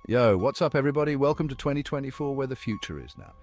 Yo, what's up, everybody? Welcome to 2024, where the future is now.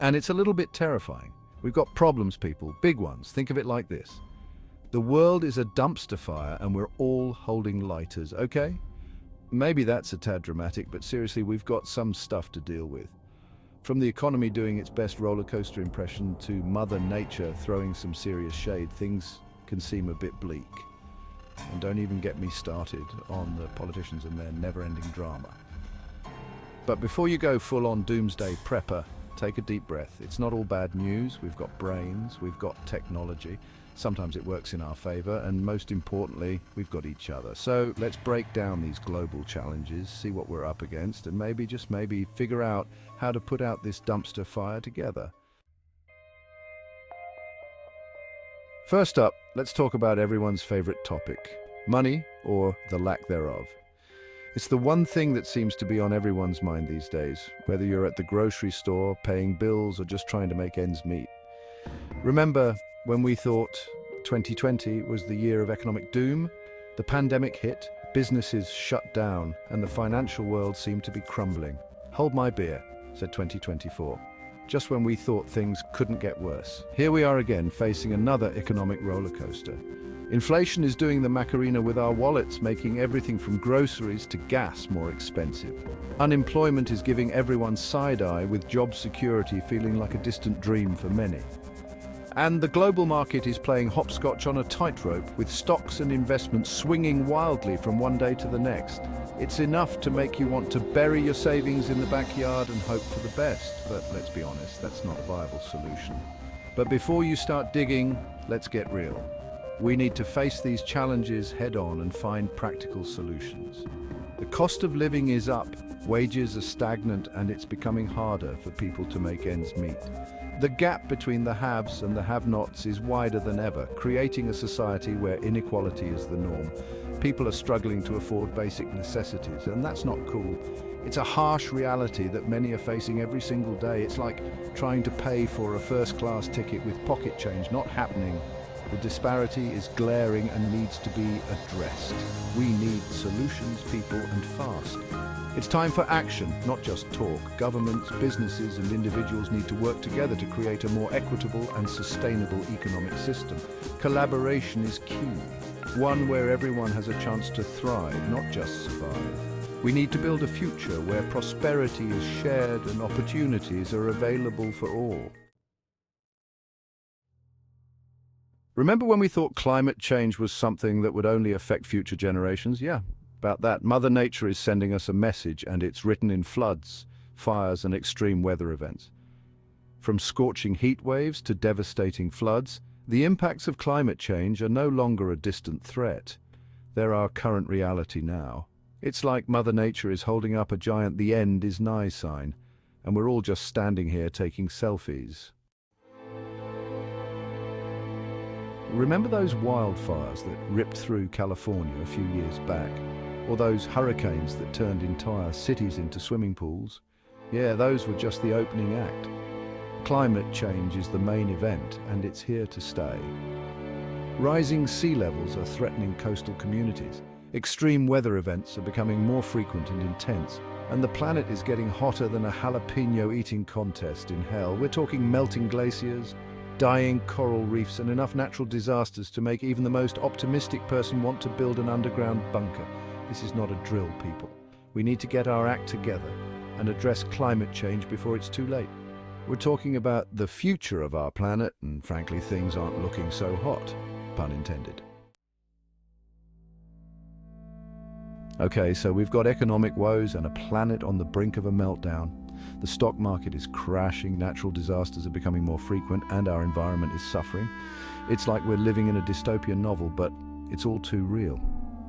And it's a little bit terrifying. We've got problems, people, big ones. Think of it like this. The world is a dumpster fire and we're all holding lighters, okay? Maybe that's a tad dramatic, but seriously, we've got some stuff to deal with. From the economy doing its best roller coaster impression to Mother Nature throwing some serious shade, things can seem a bit bleak. And don't even get me started on the politicians and their never-ending drama. But before you go full-on doomsday prepper, take a deep breath. It's not all bad news. We've got brains, we've got technology. Sometimes it works in our favor, and most importantly, we've got each other. So let's break down these global challenges, see what we're up against, and maybe, just maybe, figure out how to put out this dumpster fire together. First up, let's talk about everyone's favorite topic, money, or the lack thereof. It's the one thing that seems to be on everyone's mind these days, whether you're at the grocery store, paying bills, or just trying to make ends meet. Remember when we thought 2020 was the year of economic doom? The pandemic hit, businesses shut down, and the financial world seemed to be crumbling. Hold my beer, said 2024. Just when we thought things couldn't get worse. Here we are again, facing another economic roller coaster. Inflation is doing the Macarena with our wallets, making everything from groceries to gas more expensive. Unemployment is giving everyone side-eye, with job security feeling like a distant dream for many. And the global market is playing hopscotch on a tightrope, with stocks and investments swinging wildly from one day to the next. It's enough to make you want to bury your savings in the backyard and hope for the best, but let's be honest, that's not a viable solution. But before you start digging, let's get real. We need to face these challenges head-on and find practical solutions. The cost of living is up, wages are stagnant, and it's becoming harder for people to make ends meet. The gap between the haves and the have-nots is wider than ever, creating a society where inequality is the norm. People are struggling to afford basic necessities, and that's not cool. It's a harsh reality that many are facing every single day. It's like trying to pay for a first-class ticket with pocket change, not happening. The disparity is glaring and needs to be addressed. We need solutions, people, and fast. It's time for action, not just talk. Governments, businesses, and individuals need to work together to create a more equitable and sustainable economic system. Collaboration is key, one where everyone has a chance to thrive, not just survive. We need to build a future where prosperity is shared and opportunities are available for all. Remember when we thought climate change was something that would only affect future generations? Yeah, about that. Mother Nature is sending us a message, and it's written in floods, fires, and extreme weather events. From scorching heat waves to devastating floods, the impacts of climate change are no longer a distant threat. They're our current reality now. It's like Mother Nature is holding up a giant "the end is nigh" sign, and we're all just standing here taking selfies. Remember those wildfires that ripped through California a few years back? Or those hurricanes that turned entire cities into swimming pools? Yeah, those were just the opening act. Climate change is the main event, and it's here to stay. Rising sea levels are threatening coastal communities. Extreme weather events are becoming more frequent and intense, and the planet is getting hotter than a jalapeno eating contest in hell. We're talking melting glaciers, dying coral reefs, and enough natural disasters to make even the most optimistic person want to build an underground bunker. This is not a drill, people. We need to get our act together and address climate change before it's too late. We're talking about the future of our planet, and frankly, things aren't looking so hot, pun intended. Okay, so we've got economic woes and a planet on the brink of a meltdown. The stock market is crashing, natural disasters are becoming more frequent, and our environment is suffering. It's like we're living in a dystopian novel, but it's all too real.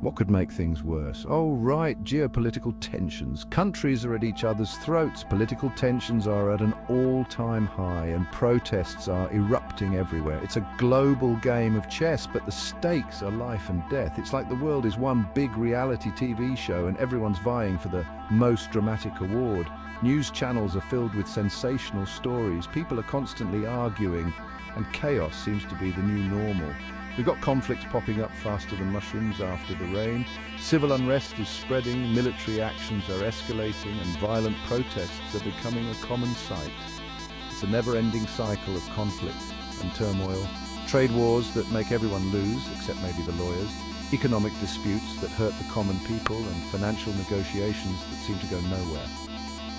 What could make things worse? Oh, right, geopolitical tensions. Countries are at each other's throats. Political tensions are at an all-time high, and protests are erupting everywhere. It's a global game of chess, but the stakes are life and death. It's like the world is one big reality TV show, and everyone's vying for the most dramatic award. News channels are filled with sensational stories. People are constantly arguing, and chaos seems to be the new normal. We've got conflicts popping up faster than mushrooms after the rain. Civil unrest is spreading, military actions are escalating, and violent protests are becoming a common sight. It's a never-ending cycle of conflict and turmoil. Trade wars that make everyone lose, except maybe the lawyers. Economic disputes that hurt the common people, and financial negotiations that seem to go nowhere.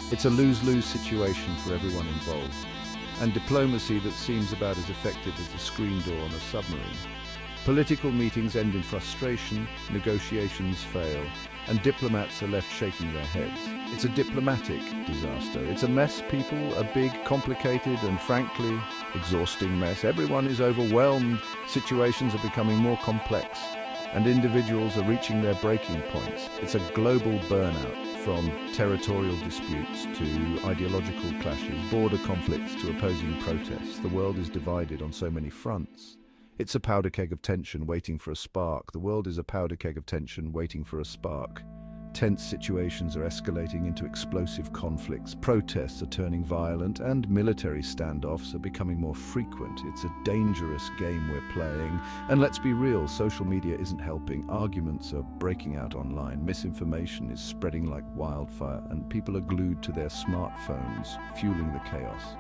It's a lose-lose situation for everyone involved, and diplomacy that seems about as effective as the screen door on a submarine. Political meetings end in frustration, negotiations fail, and diplomats are left shaking their heads. It's a diplomatic disaster. It's a mess, people, a big, complicated, and frankly, exhausting mess. Everyone is overwhelmed, situations are becoming more complex, and individuals are reaching their breaking points. It's a global burnout, from territorial disputes to ideological clashes, border conflicts to opposing protests. The world is divided on so many fronts. It's a powder keg of tension waiting for a spark. The world is a powder keg of tension waiting for a spark. Tense situations are escalating into explosive conflicts. Protests are turning violent, and military standoffs are becoming more frequent. It's a dangerous game we're playing. And let's be real, social media isn't helping. Arguments are breaking out online. Misinformation is spreading like wildfire, and people are glued to their smartphones, fueling the chaos.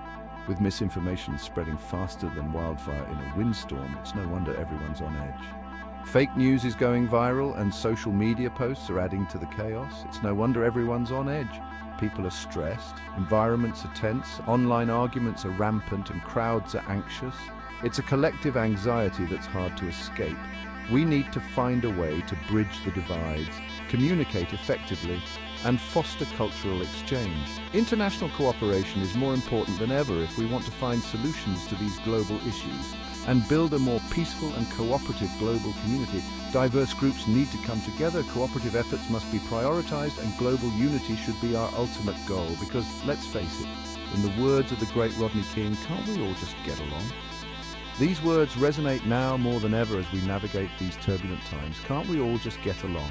With misinformation spreading faster than wildfire in a windstorm, it's no wonder everyone's on edge. Fake news is going viral, and social media posts are adding to the chaos. It's no wonder everyone's on edge. People are stressed, environments are tense, online arguments are rampant, and crowds are anxious. It's a collective anxiety that's hard to escape. We need to find a way to bridge the divides, communicate effectively, and foster cultural exchange. International cooperation is more important than ever if we want to find solutions to these global issues and build a more peaceful and cooperative global community. Diverse groups need to come together, cooperative efforts must be prioritized, and global unity should be our ultimate goal, because, let's face it, in the words of the great Rodney King, can't we all just get along? These words resonate now more than ever as we navigate these turbulent times. Can't we all just get along?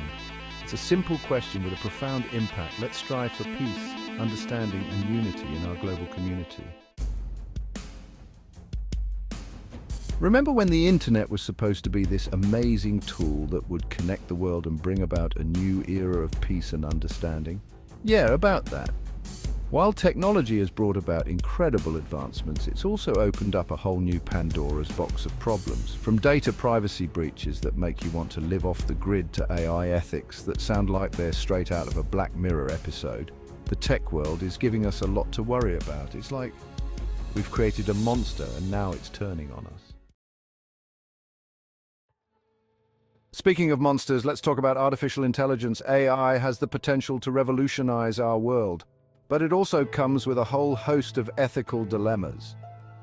It's a simple question with a profound impact. Let's strive for peace, understanding, and unity in our global community. Remember when the internet was supposed to be this amazing tool that would connect the world and bring about a new era of peace and understanding? Yeah, about that. While technology has brought about incredible advancements, it's also opened up a whole new Pandora's box of problems. From data privacy breaches that make you want to live off the grid to AI ethics that sound like they're straight out of a Black Mirror episode, the tech world is giving us a lot to worry about. It's like we've created a monster and now it's turning on us. Speaking of monsters, let's talk about artificial intelligence. AI has the potential to revolutionize our world, but it also comes with a whole host of ethical dilemmas.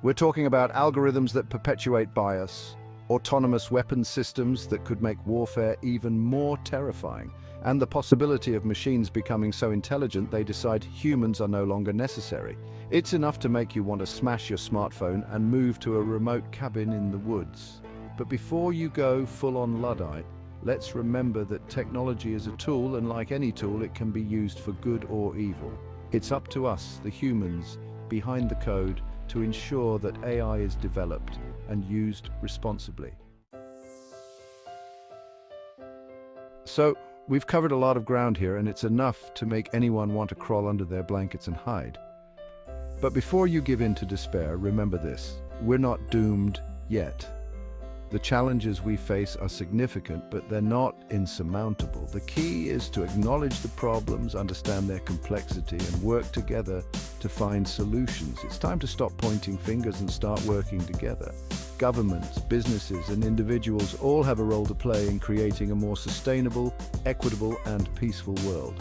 We're talking about algorithms that perpetuate bias, autonomous weapons systems that could make warfare even more terrifying, and the possibility of machines becoming so intelligent they decide humans are no longer necessary. It's enough to make you want to smash your smartphone and move to a remote cabin in the woods. But before you go full-on Luddite, let's remember that technology is a tool, and like any tool, it can be used for good or evil. It's up to us, the humans, behind the code, to ensure that AI is developed and used responsibly. So, we've covered a lot of ground here, and it's enough to make anyone want to crawl under their blankets and hide. But before you give in to despair, remember this: we're not doomed yet. The challenges we face are significant, but they're not insurmountable. The key is to acknowledge the problems, understand their complexity, and work together to find solutions. It's time to stop pointing fingers and start working together. Governments, businesses, and individuals all have a role to play in creating a more sustainable, equitable, and peaceful world.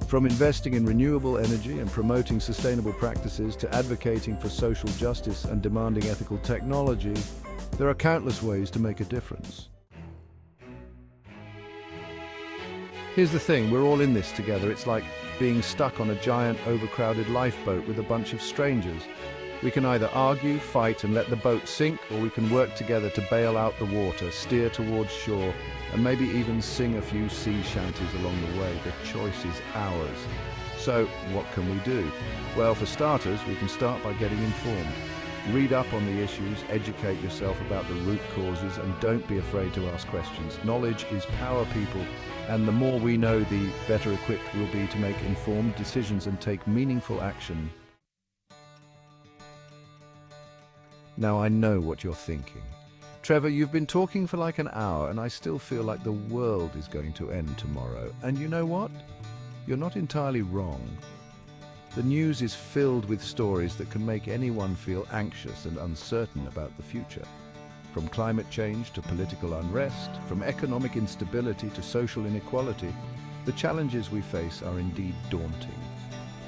From investing in renewable energy and promoting sustainable practices to advocating for social justice and demanding ethical technology, there are countless ways to make a difference. Here's the thing, we're all in this together. It's like being stuck on a giant, overcrowded lifeboat with a bunch of strangers. We can either argue, fight, and let the boat sink, or we can work together to bail out the water, steer towards shore, and maybe even sing a few sea shanties along the way. The choice is ours. So, what can we do? Well, for starters, we can start by getting informed. Read up on the issues, educate yourself about the root causes, and don't be afraid to ask questions. Knowledge is power, people, and the more we know, the better equipped we'll be to make informed decisions and take meaningful action. Now I know what you're thinking. Trevor, you've been talking for like an hour and I still feel like the world is going to end tomorrow. And you know what? You're not entirely wrong. The news is filled with stories that can make anyone feel anxious and uncertain about the future. From climate change to political unrest, from economic instability to social inequality, the challenges we face are indeed daunting.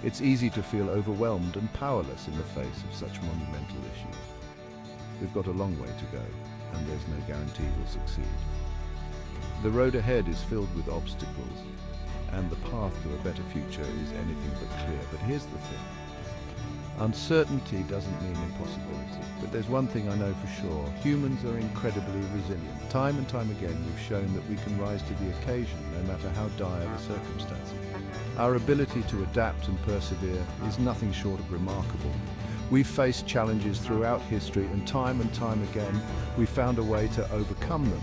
It's easy to feel overwhelmed and powerless in the face of such monumental issues. We've got a long way to go, and there's no guarantee we'll succeed. The road ahead is filled with obstacles, and the path to a better future is anything but clear. But here's the thing. Uncertainty doesn't mean impossibility, but there's one thing I know for sure. Humans are incredibly resilient. Time and time again, we've shown that we can rise to the occasion, no matter how dire the circumstances. Our ability to adapt and persevere is nothing short of remarkable. We've faced challenges throughout history, and time again, we've found a way to overcome them.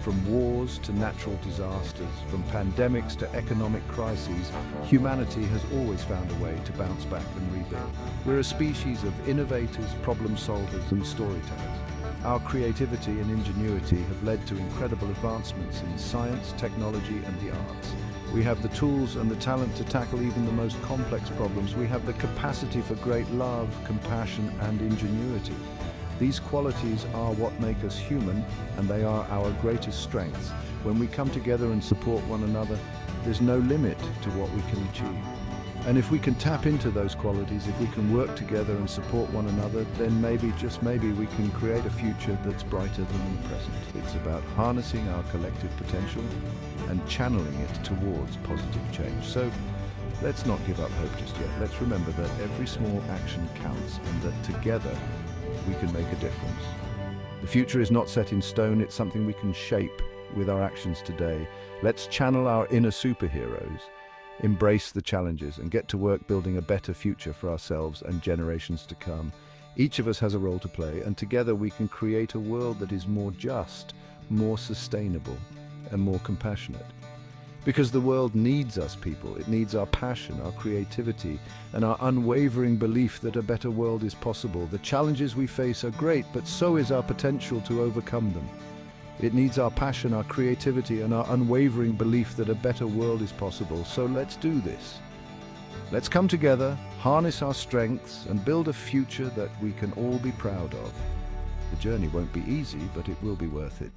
From wars to natural disasters, from pandemics to economic crises, humanity has always found a way to bounce back and rebuild. We're a species of innovators, problem solvers, and storytellers. Our creativity and ingenuity have led to incredible advancements in science, technology, and the arts. We have the tools and the talent to tackle even the most complex problems. We have the capacity for great love, compassion, and ingenuity. These qualities are what make us human, and they are our greatest strengths. When we come together and support one another, there's no limit to what we can achieve. And if we can tap into those qualities, if we can work together and support one another, then maybe, just maybe, we can create a future that's brighter than the present. It's about harnessing our collective potential and channeling it towards positive change. So let's not give up hope just yet. Let's remember that every small action counts, and that together we can make a difference. The future is not set in stone, it's something we can shape with our actions today. Let's channel our inner superheroes, embrace the challenges, and get to work building a better future for ourselves and generations to come. Each of us has a role to play, and together we can create a world that is more just, more sustainable, and more compassionate. Because the world needs us, people. It needs our passion, our creativity, and our unwavering belief that a better world is possible. The challenges we face are great, but so is our potential to overcome them. It needs our passion, our creativity, and our unwavering belief that a better world is possible. So let's do this. Let's come together, harness our strengths, and build a future that we can all be proud of. The journey won't be easy, but it will be worth it.